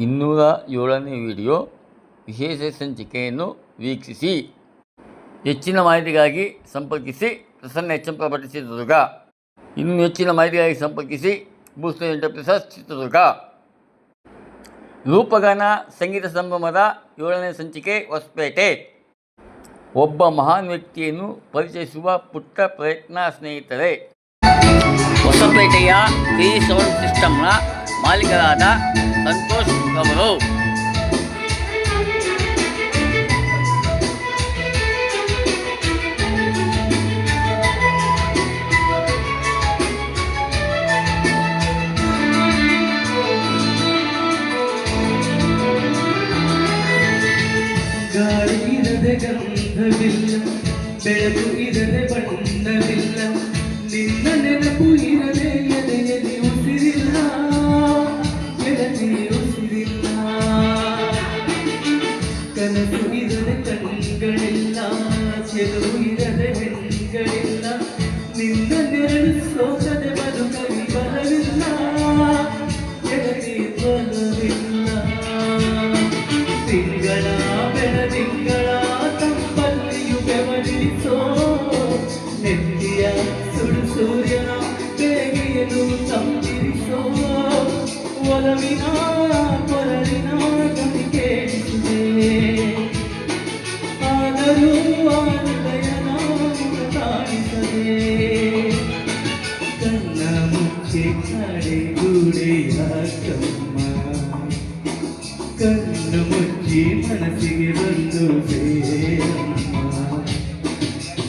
207ನೇ video ವಿಶೇಷ ಸಂಚಿಕೆಯನ್ನು ವೀಕ್ಷಿಸಿ. ಹೆಚ್ಚಿನ ಮಾಹಿತಿಗಾಗಿ ಸಂಪರ್ಕಿಸಿ Prasanna H M property Chitradurga. ಇನ್ನೂ ಹೆಚ್ಚಿನ ಮಾಹಿತಿಗಾಗಿ ಸಂಪರ್ಕಿಸಿ ಭೂಸ್ತ ಎಂಟರ್ಪ್ರೈಸಸ್ ಚಿತ್ರದುರ್ಗ. ರೂಪಗಾನ ಸಂಗೀತ ಸಂಭ್ರಮದ 7ನೇ ಸಂಚಿಕೆ ಹೊಸಪೇಟೆ. ಒಬ್ಬ ಮಹಾನ್ ವ್ಯಕ್ತಿಯನ್ನು ಪರಿಚಯಿಸುವ ಪುಟ್ಟ ಪ್ರಯತ್ನ ಸ್ನೇಹಿತರೆ. ಹೊಸಪೇಟೆಯ 3 ಸೌಂಡ್ ಸಿಸ್ಟಮ್ನ ಮಾಲೀಕರಾದ ಸಂತೋಷ್ ಅವರು ಗಾಳಿ ಇರದೆ ಗಂಧವಿಲ್ಲ, ಬೆಳಕು ಇರದೆ ಬಣ್ಣವಿಲ್ಲ, ನಿನ್ನ ನೆನಪು ಇರದೆ ಎದೆಯಲ್ಲಿ ಉಸಿರಿಲ್ಲ, ಎದೆಯಲ್ಲಿ ಉಸಿರಿಲ್ಲ. ಕನಸು ಇರದೆ ಕಣ್ಗಳಿಲ್ಲ, ಚೆಲುವು ಇರದೆ ಹೆಣ್ಗಳಿಲ್ಲ, ನಿನ್ನ ನೆರಳು ಸೋಕದೆ ಬದುಕಲಿ ಬಲವಿಲ್ಲ, ಎದೆಯಲ್ಲಿ ಬಲವಿಲ್ಲ. ತಿಂಗಳ ಬೆಳದಿಂಗಳ ತಂಪಲ್ಲಿಯು ಬೆವರಿಸೋ, ನೆತ್ತಿಯ ಸುಡು ಸೂರ್ಯನ ಬೆಳಗಿಯಲು ತಂಪಿರಿಸೋ, ಒಲವಿನ ಕೊರಳಿನ ಕವಿ ಕೇಳಿಸಿದೆ. ಆದರೂ ಆ ಹೃದಯನ ಕಾಣಿಸದೆ, ಕಣ್ಣ ಮುಚ್ಚಿ ಕಡೆಗೂಡೆಯ ಕಮ್ಮ, ಕಣ್ಣು ಮುಚ್ಚಿ ಮನಸ್ಸಿಗೆ ಬಂದು ಸೇರಮ್ಮ.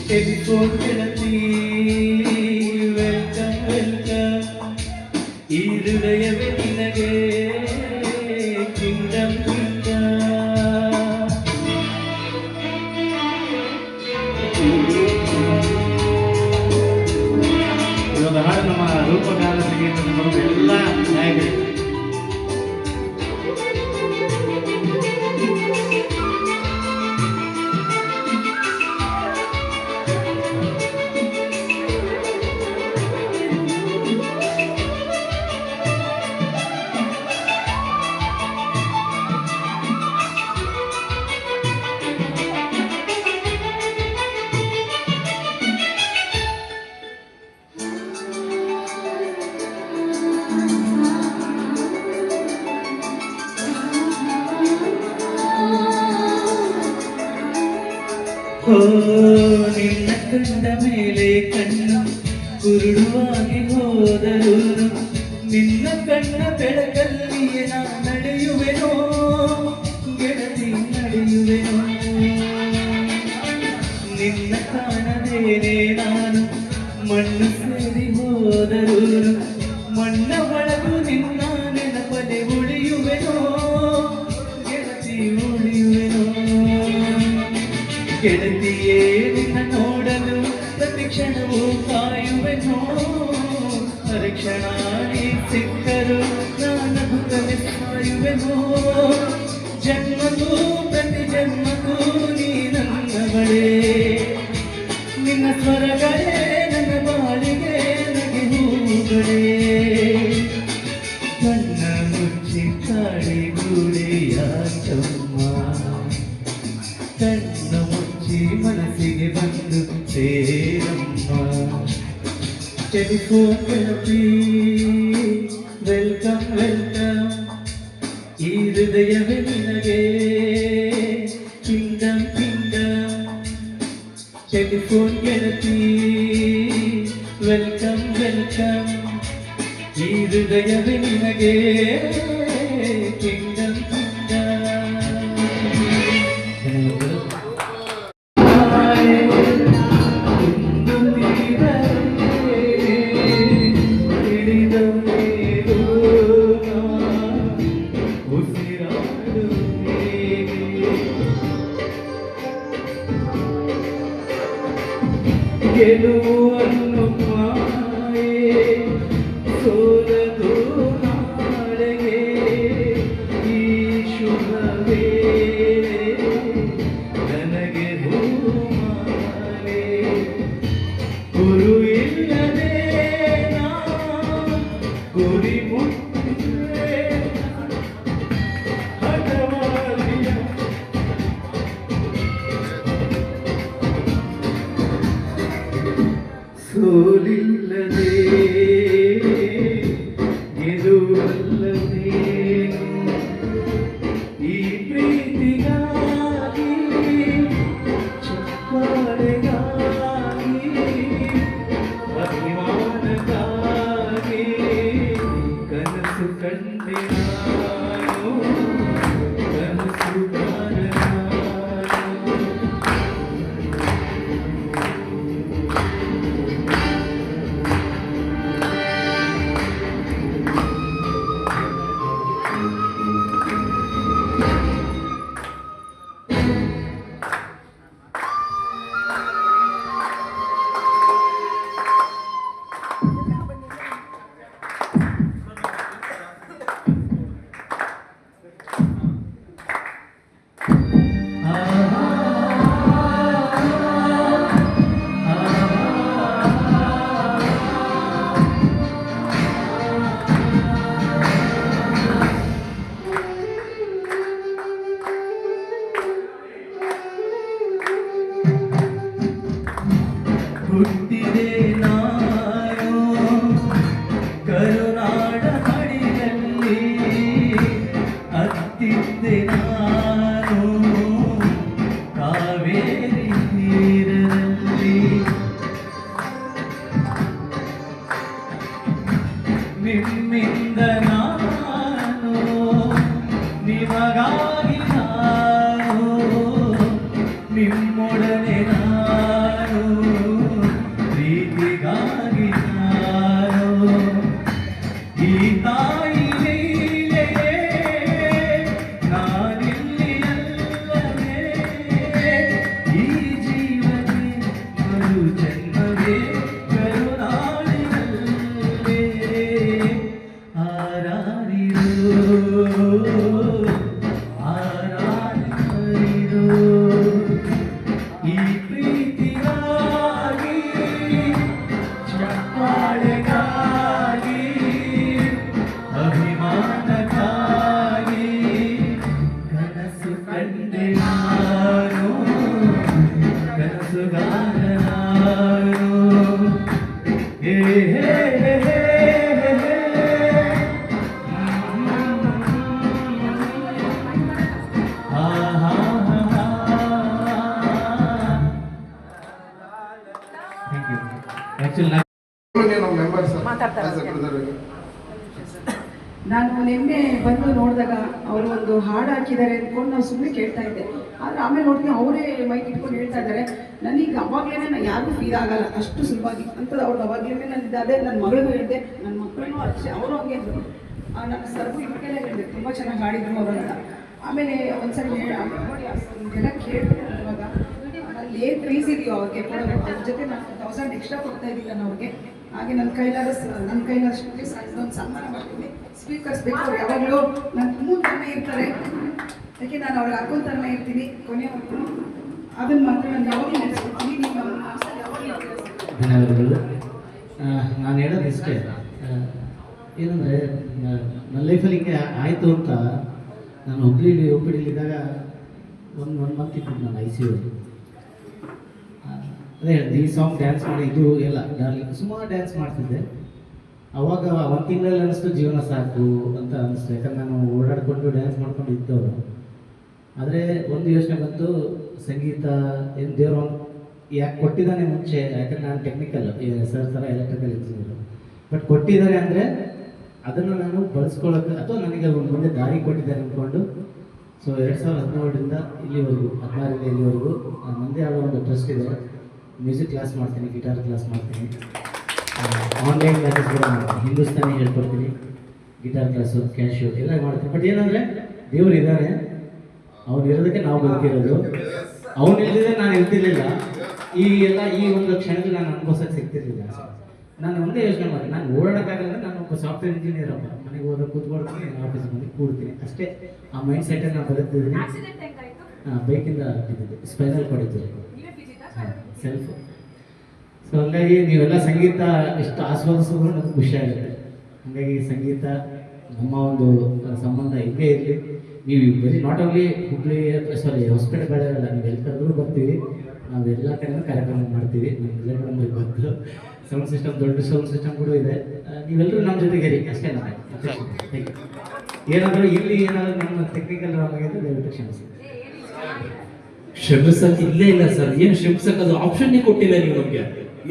ಟೆಲಿಫೋನ್ ಗೆಳತಿ ವೆಲ್ಕಮ್ ವೆಲ್ಕಮ್, ಈ ಹೃದಯವೇ ನಿನಗೆ ಕಿಂಗ್ಡಮ್ ಕಿಂಗ್ಡಮ್. ಇದೊಂದು ಹಾಡು ನಮ್ಮ ರೂಪಗಾನ ಸಂಗೀತ ಸಂಭ್ರಮದ ಎಲ್ಲ ನಾಯಕರು. ಓ ನಿನ್ನ ಕಂಡ ಮೇಲೆ ಕಣ್ಣು ಕುರುಡುವಾಗಿ ಹೋದರು, ನಿನ್ನ ಕಣ್ಣ ಬೆಳಕಲ್ಲಿಯೇ ನಾ ನಡೆಯುವೆನೋ ಗೆಳತಿ ನಡೆಯುವೆನೋ. ನಿನ್ನ ಕಾಣದೇನೆ ನಾನು ಮಣ್ಣು ಸೇರಿ ಹೋದರು, ಮಣ್ಣ ಒಳಗು ನಿನ್ನ ನೆನಪದೆ ಉಳಿಯುವೆನೋ ಗೆಳತಿ ಉಳಿಯುವೆನೋ. ಗೆಳತಿಯೇ ನಿನ್ನ ನೋಡಲು ಪ್ರತಿ ಕ್ಷಣವೂ ಕಾಯುವೆನೋ, ಪರೀಕ್ಷಣ ನೀ ಸಿಕ್ಕರು ನಾನಗುತ್ತಲೇ ಸಾಯುವೆನೋ. ಜನ್ಮಕ್ಕೂ ಪ್ರತಿ ಜನ್ಮಕ್ಕೂ ನೀ ನನ್ನವಳೇ, ನಿನ್ನ ಸ್ವರಗಳೇ ನನ್ನ ಬಾಳಿಗೆ ನಗೆ ಹೂಗಳೇ. ಕಣ್ಣ ಮುಚ್ಚಿ ಕಾಡಿ ಗೂಡೆಯಾಚಮ್ಮ, ಕಣ್ಣ ಮುಚ್ಚಿ ಮನಸ್ಸಿಗೆ ಬಂದು ಸೇರಮ್ಮ. ಟೆಲಿಫೋನ್ ಗೆಳತಿ ವೆಲ್ಕಮ್ ವೆಲ್ಕಮ್, ಈ ಹೃದಯವೇ ನಿನಗೆ ಕಿಂಗ್ಡಮ್ ಕಿಂಗ್ಡಮ್. ಟೆಲಿಫೋನ್ ಗೆಳತಿ ವೆಲ್ಕಮ್ ವೆಲ್ಕಮ್, ಈ ಹೃದಯವೇ ನಿನಗೆ ಕಿಂಗ್ಡಮ್ ಕಿಂಗ್ಡಮ್. ಗೆಲುವನ್ನು ಮಾಯೆ ಸೋಲದು ನಾಳೆಗೆ, ಈ ಶುಭ ವೇಳೆ ನನಗೆ ಹೂಮಾಲೆ. ಗುರು ಇಲ್ಲದೆ ನಾ ಗುರಿ ಮುಟ್ಟೆ, ನಿಮಗಾಗಿ ನಾನು ನಿಮ್ಮೊಡನೆ ನಾನು ಪ್ರೀತಿಗಾಗಿ ನಾನು ಈ ತಾಯಿ ಲೀಲೆಯೇ ನಾನಿಲ್ಲಿ ಅಲ್ಲವೇ ಈ ಜೀವನೇ ಮರು ಜನ್ಮವೇ ಕರುನಾಡಿನಲ್ಲೇ ಆರಾರಿರೋ ಆರಾರಿರೋ ಈ ಪ್ರೀತಿಗಾಗಿ ಚಪ್ಪಾಳೆಗಾಗಿ ಅಭಿಮಾನಕ್ಕಾಗಿ ಕನಸು ಕಂಡೆ ನಾನು ಕನಸುಗಾರ ನಾನು ಹೇ ಹೇ ಹೇ ಹೇ ಹೇ. Thank you. Actually, ನಾನು ನಿನ್ನೆ ಬಂದು ನೋಡಿದಾಗ ಅವರು ಒಂದು ಹಾಡು ಹಾಕಿದ್ದಾರೆ ಅಂದ್ಕೊಂಡು ನಾವು ಸುಮ್ಮನೆ ಕೇಳ್ತಾ ಇದ್ದೆ. ಆದರೆ ಆಮೇಲೆ ನೋಡ್ತೀನಿ ಅವರೇ ಮೈಕ್ ಇಟ್ಕೊಂಡು ಹೇಳ್ತಾ ಇದ್ದಾರೆ. ನನಗೆ ಅವಾಗಲೇ ನಾನು ಯಾರಿಗೂ ಫೀಲ್ ಆಗಲ್ಲ ಅಷ್ಟು ಸುಲಭವಾಗಿ ಅಂಥದ್ದು ಅವ್ರಿಗೆ ಅವಾಗಲೇ ನಾನು ಅದೇ ನನ್ನ ಮಗಳಿಗೂ ಹೇಳಿದೆ, ನನ್ನ ಮಕ್ಕಳನ್ನೂ ಅಷ್ಟೇ ಅವರು ಹಂಗೆ ಅಂದರು. ನನ್ನ ಸರ್ಗೂ ಇವ್ರಿಗೆಲ್ಲ ಹೇಳಿದೆ ತುಂಬ ಚೆನ್ನಾಗಿ ಹಾಡಿದ್ರು ಅವರು ಅಂತ. ಆಮೇಲೆ ಒಂದ್ಸರಿ ಇದೆಲ್ಲ ಕೇಳಿದೆ. ಇವಾಗ ಅಲ್ಲಿ ಏನು ಪ್ರೈಸ್ ಇದೆಯೋ ಅವ್ರಿಗೆ ಕೊಡೋದು ಅದ್ರ ಜೊತೆ ನಾನು 1000 ಎಕ್ಸ್ಟ್ರಾ ಕೊಡ್ತಾ ಇದ್ದೀನಿ ನಾನು ಅವ್ರಿಗೆ. ಹಾಗೆ ನನ್ನ ಕೈಲಾದಷ್ಟು ಒಂದು ಸನ್ಮಾನ ಮಾಡ್ತೀನಿ. ಸ್ಪೀಕರ್ಸ್ ಬೇಕು ಅವ್ರು ಯಾವಾಗಲೂ ನನ್ನ ಮುಂದೆ ಇರ್ತಾರೆ, ಯಾಕೆ ನಾನು ಅವ್ರಿಗೆ ಹಾಕೊಂತಾನೆ ಇರ್ತೀನಿ ಕೊನೆಯವರೆಗೂ. ಅದನ್ನು ಮಾತ್ರ ನಾನು ಯಾವಾಗಲೂ ನೆನೆಸ್ಕೊಡ್ತೀನಿ. ನಿಮ್ಮ ಯಾವಾಗಲೂ ಧನ್ಯವಾದಗಳು. ನಾನು ಹೇಳೋದು ಇಷ್ಟೇ, ಏನಂದರೆ ನನ್ನ ಲೈಫಲ್ಲಿ ಹಿಂಗೆ ಆಯಿತು ಅಂತ ನಾನು ಒಬ್ಬಿಡಿಲಿದ್ದಾಗ ಒಂದು ಮಂತ್ ಇತ್ತು ನಾನು ICU. ಅದೇ ಹೇಳಿದೆ, ಈ ಸಾಂಗ್ ಡ್ಯಾನ್ಸ್ ಮಾಡಿ ಇದು ಎಲ್ಲ ಡಾರ್ಲಿಂಗ್ ಸುಮಾರು ಡ್ಯಾನ್ಸ್ ಮಾಡ್ತಿದ್ದೆ. ಅವಾಗ ಒಂದು ತಿಂಗಳಲ್ಲಿ ಅನ್ನಿಸ್ತು ಜೀವನ ಸಾಕು ಅಂತ ಅನ್ನಿಸ್ತು, ಯಾಕಂದ್ರೆ ನಾನು ಓಡಾಡಿಕೊಂಡು ಡ್ಯಾನ್ಸ್ ಮಾಡ್ಕೊಂಡು ಇದ್ದವರು. ಆದರೆ ಒಂದು ಯೋಚನೆ ಬಂತು, ಸಂಗೀತ ಏನು ದೇವರು ಯಾಕೆ ಕೊಟ್ಟಿದ್ದಾನೆ ಮುಂಚೆ, ಯಾಕಂದ್ರೆ ನಾನು ಟೆಕ್ನಿಕಲ್ ಸರ್ ಥರ ಎಲೆಕ್ಟ್ರಿಕಲ್ ಇಂಜಿನಿಯರು. ಬಟ್ ಕೊಟ್ಟಿದ್ದಾರೆ ಅಂದರೆ ಅದನ್ನು ನಾನು ಬಳಸ್ಕೊಳ್ಳೋಕೆ ಅಥವಾ ನನಗೆ ಒಂದು ಮುಂದೆ ದಾರಿ ಕೊಟ್ಟಿದ್ದಾರೆ ಅಂದ್ಕೊಂಡು ಸೊ 2017ರಿಂದ ಇಲ್ಲಿವರೆಗೂ 16ರಿಂದ ಇಲ್ಲಿವರೆಗೂ ನನ್ನದೇ ಆದ ಒಂದು ಟ್ರಸ್ಟ್ ಇದೆ. ಮ್ಯೂಸಿಕ್ ಕ್ಲಾಸ್ ಮಾಡ್ತೀನಿ, ಗಿಟಾರ್ ಕ್ಲಾಸ್ ಮಾಡ್ತೀನಿ, ಆನ್ಲೈನ್ ಕ್ಲಾಸಸ್ ಕೂಡ ಮಾಡ್ತೀನಿ, ಹಿಂದೂಸ್ತಾನಿ ಹೇಳ್ಕೊಡ್ತೀನಿ, ಗಿಟಾರ್ ಕ್ಲಾಸು, ಕ್ಯಾಶು ಎಲ್ಲ ಮಾಡ್ತೀನಿ. ಬಟ್ ಏನಂದರೆ ದೇವರು ಇದ್ದಾನೆ, ಅವ್ನು ಇರೋದಕ್ಕೆ ನಾವು ಬದುಕಿರೋದು. ಅವನು ಇಲ್ಲದಿದ್ರೆ ನಾನು ಇರ್ತಿರ್ಲಿಲ್ಲ, ಈ ಒಂದು ಕ್ಷಣದಲ್ಲಿ ನಾನು ಅನುಭವಿಸೋಕ್ಕೆ ಸಿಗ್ತಿರ್ಲಿಲ್ಲ. ನಾನು ಒಂದೇ ಯೋಚನೆ ಮಾಡಿ, ನಾನು ಓಡಾಡೋಕ್ಕಾಗಲ್ಲ, ನಾನು ಒಬ್ಬ ಸಾಫ್ಟ್ವೇರ್ ಇಂಜಿನಿಯರ್ ಅಪ್ಪ, ಮನೆಗೆ ಹೋದ್ರೆ ಕೂತ್ಕೊಡ್ತೀನಿ, ಆಫೀಸಿಗೆ ಬಂದು ಕೂಡ್ತೀನಿ ಅಷ್ಟೇ. ಆ ಮೈಂಡ್ ಸೆಟ್ಟಲ್ಲಿ ನಾನು ಬದುಕ್ತಿದ್ದೀನಿ. ಬೈಕಿಂದ ಬಿದ್ದಿದ್ದೆ, ಸ್ಪೈನಲ್ ಕೊಡಿದ್ದೆ ಸೆಲ್ಫ್. ಸೊ ಹಂಗಾಗಿ ನೀವೆಲ್ಲ ಸಂಗೀತ ಎಷ್ಟು ಆಸ್ವಾದಿಸೋದು ನನಗೆ ಖುಷಿಯಾಗುತ್ತೆ. ಹಾಗಾಗಿ ಸಂಗೀತ ನಮ್ಮ ಒಂದು ಸಂಬಂಧ ಹಿಂಗೆ ಇರಲಿ. ನೀವು ಬರೀ ನಾಟ್ ಓನ್ಲಿ ಹುಬ್ಳಿ ಹೊಸಪೇಟೆ ಬೆಳೆಯಲ್ಲ, ನೀವು ಎಲ್ಲಿ ಕರೆದ್ರೂ ಬರ್ತೀವಿ. ನಾವು ಎಲ್ಲ ಕಡೆನೂ ಕಾರ್ಯಕ್ರಮ ಮಾಡ್ತೀವಿ. ನಮಗೆ ಗೊತ್ತು, ಸೌಂಡ್ ಸಿಸ್ಟಮ್, ದೊಡ್ಡ ಸೌಂಡ್ ಸಿಸ್ಟಮ್ ಕೂಡ ಇದೆ. ನೀವೆಲ್ಲರೂ ನಮ್ಮ ಜೊತೆಗೆ ಇರಿ ಅಷ್ಟೇ. ನಾನು ಏನಾದರೂ ಇಲ್ಲಿ ಏನಾದರೂ ನಮ್ಮ ಟೆಕ್ನಿಕಲ್ ಆಗಿದೆ, ದಯವಿಟ್ಟು ಕ್ಷಮಿಸಿ. ಶ್ರಮಿಸಕ್ಕೆ ಇಲ್ಲೇ ಇಲ್ಲ ಸರ್, ಏನು ಶ್ರಮಿಸಕ್ಕೆ ಅದು ಆಪ್ಷನ್ನೇ ಕೊಟ್ಟಿಲ್ಲ ನೀವು ನಮಗೆ.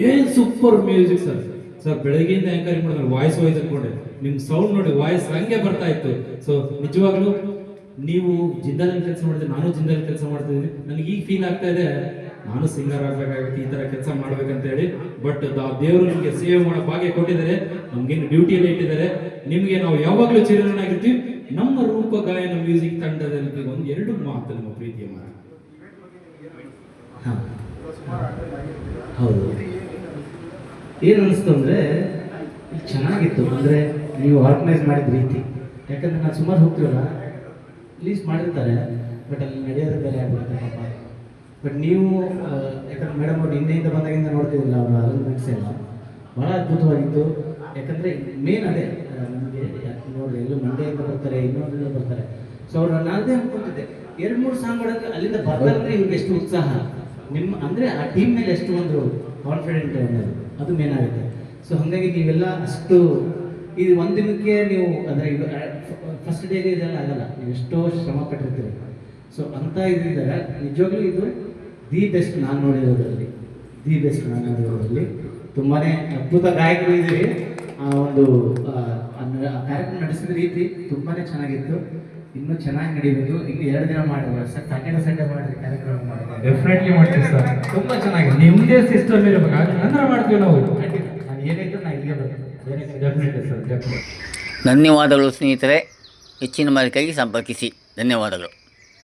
ಏನು ಸೂಪರ್ ಮ್ಯೂಸಿಕ್ ಸರ್. ಸರ್ ಬೆಳಗ್ಗೆಯಿಂದ ಆ್ಯಂಕರಿಂಗ್ ಮಾಡಿದ್ರೆ ವಾಯ್ಸ್ ಅಂದ್ಕೊಂಡೆ, ನಿಮ್ಮ ಸೌಂಡ್ ನೋಡಿ ವಾಯ್ಸ್ ಹಂಗೆ ಬರ್ತಾ ಇತ್ತು. ಸೊ ನಿಜವಾಗ್ಲೂ ನೀವು ಜಿಂದಾಲಲ್ಲಿ ಕೆಲಸ ಮಾಡಿದ್ರೆ, ನಾನು ಜಿಂದಾಲಲ್ಲಿ ಕೆಲಸ ಮಾಡ್ತಿದ್ದೀನಿ. ನನಗೆ ಈಗ ಫೀಲ್ ಆಗ್ತಾ ಇದೆ, ನಾನು ಸಿಂಗರ್ ಆಗಬೇಕಾಗುತ್ತೆ, ಈ ಥರ ಕೆಲಸ ಮಾಡ್ಬೇಕಂತ ಹೇಳಿ. ಬಟ್ ದೇವರು ನಿಮಗೆ ಸೇವೆ ಮಾಡೋ ಭಾಗ್ಯ ಕೊಟ್ಟಿದ್ದಾರೆ, ನಮ್ಗೇನು ಡ್ಯೂಟಿಯಲ್ಲಿ ಇಟ್ಟಿದ್ದಾರೆ. ನಿಮಗೆ ನಾವು ಯಾವಾಗಲೂ ಚಿರನಾಗಿರ್ತೀವಿ. ನಮ್ಮ ರೂಪ ಗಾಯನ ಮ್ಯೂಸಿಕ್ ತಂಡದಲ್ಲಿ ಒಂದು 2 ಮಾತು ನಮ್ಮ ಪ್ರೀತಿಯ ಮಾತು. ಹಾಂ ಹೌದು, ಏನು ಅನಿಸ್ತು ಅಂದರೆ ಚೆನ್ನಾಗಿತ್ತು. ಅಂದರೆ ನೀವು ಆರ್ಗನೈಸ್ ಮಾಡಿದ ರೀತಿ, ಯಾಕಂದರೆ ನಾನು ಸುಮಾರು ಹೋಗ್ತೀವಲ್ಲ, ಲೀಸ್ಟ್ ಮಾಡಿರ್ತಾರೆ, ಬಟ್ ಅಲ್ಲಿ ನಡೆಯೋದು ಬೇರೆ ಆಗ್ಬಿಡುತ್ತೆ ಪಾಪ. ಬಟ್ ನೀವು ಯಾಕಂದ್ರೆ ಮೇಡಮ್ ಅವ್ರು ನಿನ್ನೆಯಿಂದ ಬಂದಾಗಿಂದ ನೋಡ್ತಿದ್ದಿಲ್ಲ, ಅವರ ಅರೇಂಜ್ಮೆಂಟ್ಸ್ ಎಲ್ಲ ಭಾಳ ಅದ್ಭುತವಾಗಿತ್ತು. ಯಾಕಂದರೆ ಮೇನ್ ಅದೇ ನಮಗೆ ನೋಡಿರಿ, ಎಲ್ಲೂ ಮಂಡ್ಯದಿಂದ ಬರ್ತಾರೆ, ಇನ್ನೊಂದಿಂದ ಬರ್ತಾರೆ. ಸೊ ಅವ್ರು ನಾನು ಅದೇ ಅಂದ್ಕೊತಿದ್ದೆ, 2-3 ಸಾಂಗ್ ಮಾಡೋಕ್ಕೆ ಅಲ್ಲಿಂದ ಬರ್ತಾರೆ. ಇವ್ರಿಗೆ ಎಷ್ಟು ಉತ್ಸಾಹ, ನಿಮ್ಮ ಅಂದರೆ ಆ ಟೀಮ್ ಮೇಲೆ ಎಷ್ಟು ಒಂದು ಕಾನ್ಫಿಡೆಂಟ್ ಅನ್ನೋದು ಅದು ಮೇನ್ ಆಗುತ್ತೆ. ಸೊ ಹಾಗಾಗಿ ನೀವೆಲ್ಲ ಅಷ್ಟು ಇದು ಒಂದು ದಿನಕ್ಕೆ ನೀವು ಅಂದರೆ ಇದು ಫಸ್ಟ್ ಡೇಗೆ ಇದೆಲ್ಲ ಆಗಲ್ಲ, ನೀವು ಎಷ್ಟೋ ಶ್ರಮ ಪಟ್ಟಿರ್ತೀರಿ. ಸೊ ಅಂಥ ಇದ್ದಿದ್ದಾಗ ನಿಜವಾಗ್ಲೂ ಇದು ದಿ ಬೆಸ್ಟ್ ನಾನು ನೋಡಿರೋದ್ರಲ್ಲಿ, ತುಂಬಾ ಅದ್ಭುತ ಗಾಯಕರು ಇದ್ದೀರಿ. ಆ ಒಂದು ಕಾರ್ಯಕ್ರಮ ನಡೆಸಿದ ರೀತಿ ತುಂಬಾ ಚೆನ್ನಾಗಿತ್ತು. ಇನ್ನೂ ಚೆನ್ನಾಗಿ ನಡೀಬೇಕು. ಇನ್ನು 2 ದಿನ ಮಾಡಿದ್ರು ಸರ್, ಸಾಟರ್ಡೆ ಸಂಡೇ ಮಾಡಿರಿ ಕಾರ್ಯಕ್ರಮ ಮಾಡಿದ್ರೆ ಡೆಫಿನೆಟ್ಲಿ ಮಾಡ್ತೀವಿ ಸರ್. ತುಂಬಾ ಚೆನ್ನಾಗಿದೆ. ನಿಮ್ಮದೇ ಸಿಸ್ಟಮ್ ಇರಬೇಕು, ಅಂದ್ರೆ ಮಾಡ್ತೀವಿ ನಾವು. ಖಂಡಿತ ನಾನು ಏನಾಯ್ತು ನಾನು ಇಲ್ಲಿಗೆ ಬರ್ತೀನಿ. Definitely sir, definite. ಧನ್ಯವಾದಗಳು ಸ್ನೇಹಿತರೆ. ಹೆಚ್ಚಿನ ಮಾಹಿತಿಗಾಗಿ ಸಂಪರ್ಕಿಸಿ. ಧನ್ಯವಾದಗಳು.